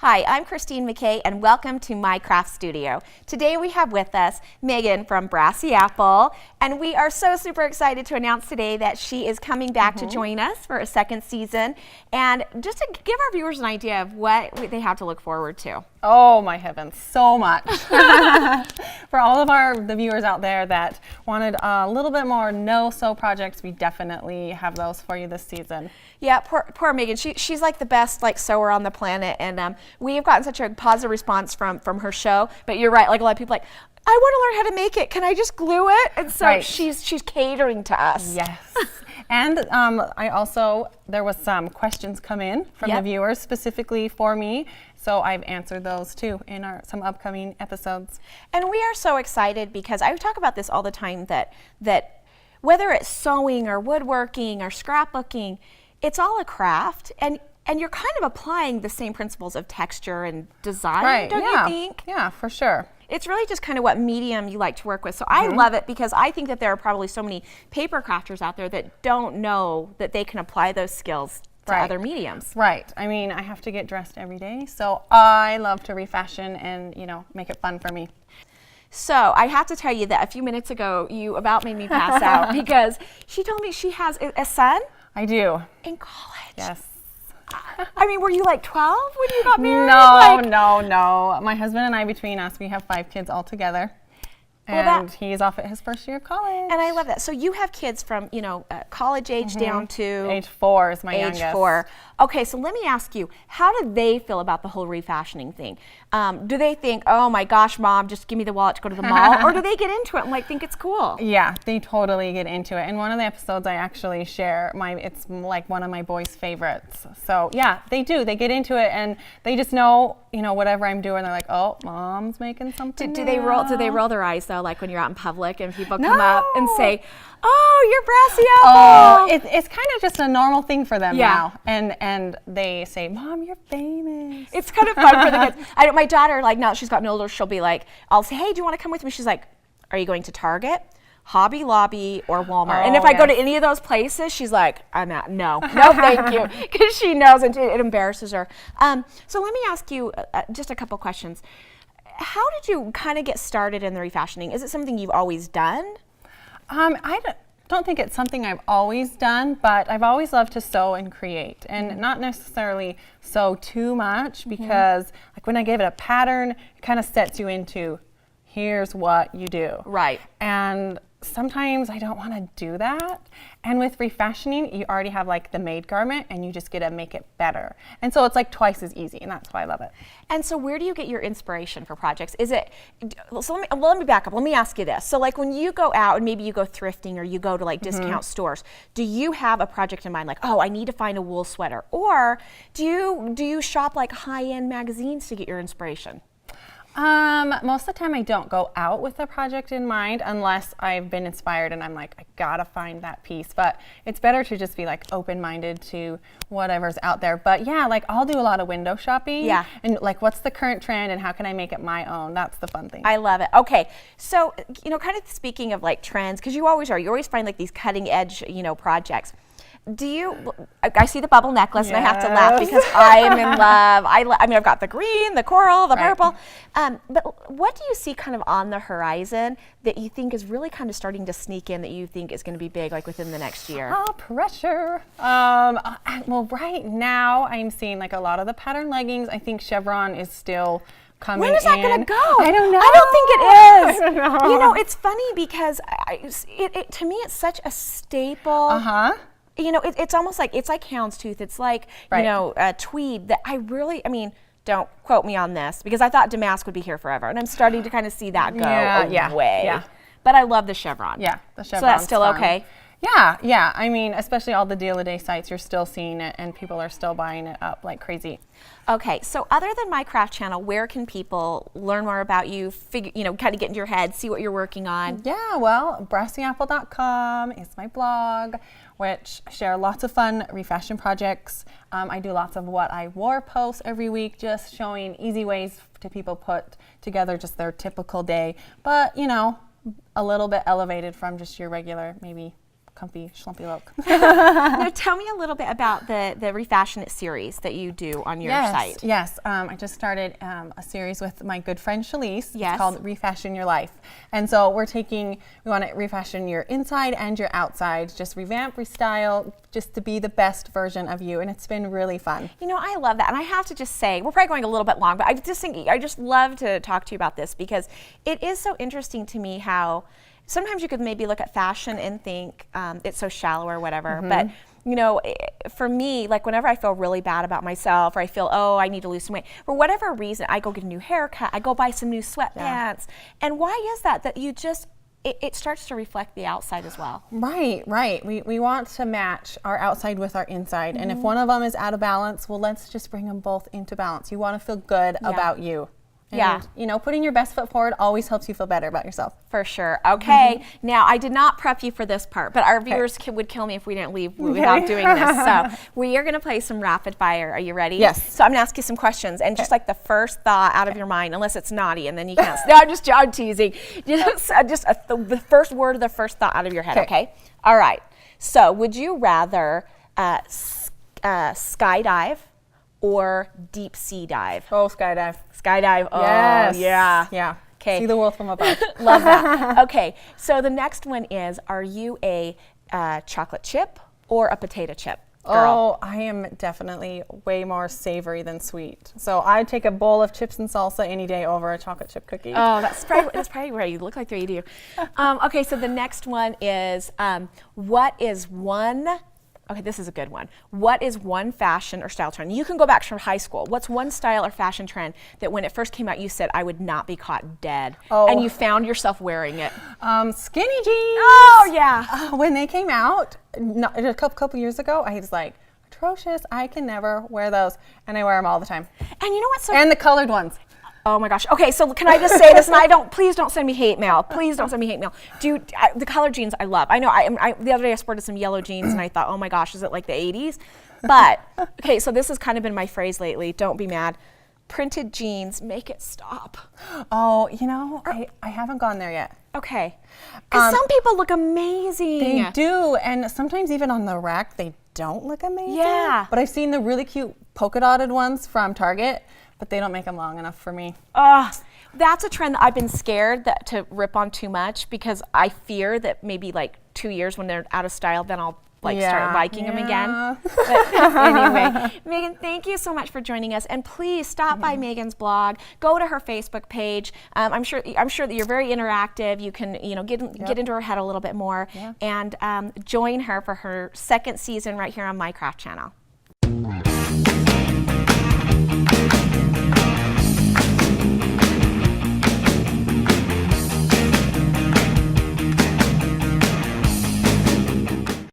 Hi, I'm Christine McKay, and welcome to My Craft Studio. Today we have with us Megan from Brassy Apple, and we are so super excited to announce today that she is coming back to join us for a second season, and just to give our viewers an idea of what they have to look forward to. Oh my heavens, so much. For all of the viewers out there that wanted a little bit more no-sew projects, we definitely have those for you this season. Yeah, poor Megan. She's like the best sewer on the planet, and we have gotten such a positive response from her show. But you're right, like a lot of people I want to learn how to make it. Can I just glue it? And so right. she's catering to us. Yes. And there was some questions come in from the viewers specifically for me. So I've answered those too in some upcoming episodes. And we are so excited because I talk about this all the time that whether it's sewing or woodworking or scrapbooking, it's all a craft, and you're kind of applying the same principles of texture and design, don't you think? Yeah, for sure. It's really just kind of what medium you like to work with. So I love it because I think that there are probably so many paper crafters out there that don't know that they can apply those skills to other mediums. Right. I mean, I have to get dressed every day, so I love to refashion and, make it fun for me. So I have to tell you that a few minutes ago, you about made me pass out because she told me she has a son. I do. In college. Yes. I mean, were you like 12 when you got married? No. My husband and I, between us, we have 5 kids all together. And he's off at his first year of college. And I love that. So you have kids from, college age down to? Age 4 is my youngest. Age 4. Okay, so let me ask you, how do they feel about the whole refashioning thing? Do they think, oh my gosh, Mom, just give me the wallet to go to the mall? Or do they get into it and think it's cool? Yeah, they totally get into it. In one of the episodes I actually share, it's like one of my boys' favorites. So yeah, they do. They get into it and they just know, whatever I'm doing, they're like, oh, Mom's making something. Do they roll their eyes though, like when you're out in public and people come up and say, oh, you're Brassy Apple? Oh, it's kind of just a normal thing for them now. And they say, Mom, you're famous. It's kind of fun for the kids. My daughter, now that she's gotten older, she'll be like, I'll say, hey, do you want to come with me? She's like, are you going to Target, Hobby Lobby, or Walmart? And if I go to any of those places, she's like, I'm out. No, thank you. Because she knows it embarrasses her. So let me ask you just a couple questions. How did you kind of get started in the refashioning? Is it something you've always done? I don't think it's something I've always done, but I've always loved to sew and create, and not necessarily sew too much because when I give it a pattern, it kind of sets you into, here's what you do. Right. And sometimes I don't want to do that. And with refashioning, you already have the made garment and you just get to make it better. And so it's twice as easy, and that's why I love it. And so where do you get your inspiration for projects? Let me back up. Let me ask you this. So when you go out and maybe you go thrifting or you go to discount stores, do you have a project in mind oh, I need to find a wool sweater? Or do you shop high-end magazines to get your inspiration? Most of the time I don't go out with a project in mind unless I've been inspired and I'm I gotta find that piece. But it's better to just be open-minded to whatever's out there. But yeah, I'll do a lot of window shopping. Yeah. And what's the current trend and how can I make it my own? That's the fun thing. I love it. Okay, so kind of speaking of trends, because you always find these cutting edge projects. I see the bubble necklace and I have to laugh because I am in love. I mean, I've got the green, the coral, the purple. But what do you see kind of on the horizon that you think is really kind of starting to sneak in that you think is going to be big within the next year? Oh, pressure. Well, right now I'm seeing a lot of the pattern leggings. I think chevron is still coming in. When is that going to go? I don't know. I don't think it is. I don't know. It's funny because to me it's such a staple. It's almost it's like houndstooth. It's tweed that don't quote me on this because I thought damask would be here forever. And I'm starting to kind of see that go away. Yeah. But I love the chevron. Yeah, the chevron. So that's still okay? Yeah. I mean, especially all the deal-a-day sites, you're still seeing it and people are still buying it up like crazy. Okay, so other than my craft channel, where can people learn more about you, kind of get into your head, see what you're working on? Yeah, well, brassyapple.com is my blog, which I share lots of fun refashion projects. I do lots of what I wore posts every week, just showing easy ways to people put together just their typical day, but a little bit elevated from just your regular maybe comfy, schlumpy look. Now, tell me a little bit about the Refashion It series that you do on your site. Yes, I just started a series with my good friend Shalise. Yes. It's called Refashion Your Life. And so we want to refashion your inside and your outside, just revamp, restyle, just to be the best version of you. And it's been really fun. You know, I love that. And I have to just say, we're probably going a little bit long, but I just love to talk to you about this because it is so interesting to me how sometimes you could maybe look at fashion and think it's so shallow or whatever. But, you know, for me, like whenever I feel really bad about myself or I feel, oh, I need to lose some weight, for whatever reason, I go get a new haircut, I go buy some new sweatpants. And why is that? That you just, it starts to reflect the outside as well. Right. We want to match our outside with our inside. And if one of them is out of balance, well, let's just bring them both into balance. You want to feel good about you. And, you know, putting your best foot forward always helps you feel better about yourself. For sure. Okay. Now, I did not prep you for this part, but our viewers would kill me if we didn't leave without doing this. So we are going to play some rapid fire. Are you ready? Yes. So I'm going to ask you some questions, and just like the first thought out of your mind, unless it's naughty, and then you can't. No, I'm teasing. The first word of the first thought out of your head. Okay. All right. So, would you rather skydive or deep sea dive? Oh, skydive. Skydive. Oh, yes. yeah. Okay. See the world from above. Love that. Okay. So the next one is, are you a chocolate chip or a potato chip girl? Oh, I am definitely way more savory than sweet. So I'd take a bowl of chips and salsa any day over a chocolate chip cookie. Oh, that's probably right. You look like you do. Okay. So the next one is, okay, this is a good one. What is one fashion or style trend? You can go back from high school. What's one style or fashion trend that when it first came out, you said, I would not be caught dead, and you found yourself wearing it? Skinny jeans. Oh, yeah. When they came out a couple years ago, I was like, atrocious. I can never wear those. And I wear them all the time. And you know what's so... And the colored ones. Oh my gosh. Okay, so can I just say this? And please don't send me hate mail. Please don't send me hate mail. The colored jeans I love. I know. The other day I sported some yellow jeans and I thought, oh my gosh, is it like the 80s? But okay, so this has kind of been my phrase lately. Don't be mad. Printed jeans, make it stop. Oh, you know, I haven't gone there yet. Okay, because some people look amazing. They do, and sometimes even on the rack they don't look amazing. Yeah. But I've seen the really cute polka dotted ones from Target. But they don't make them long enough for me. That's a trend that I've been scared to rip on too much because I fear that maybe like 2 years when they're out of style, then I'll start liking them again. But anyway, Megan, thank you so much for joining us, and please stop by Megan's blog. Go to her Facebook page. I'm sure that you're very interactive. You can get into her head a little bit more, and join her for her second season right here on My Craft channel.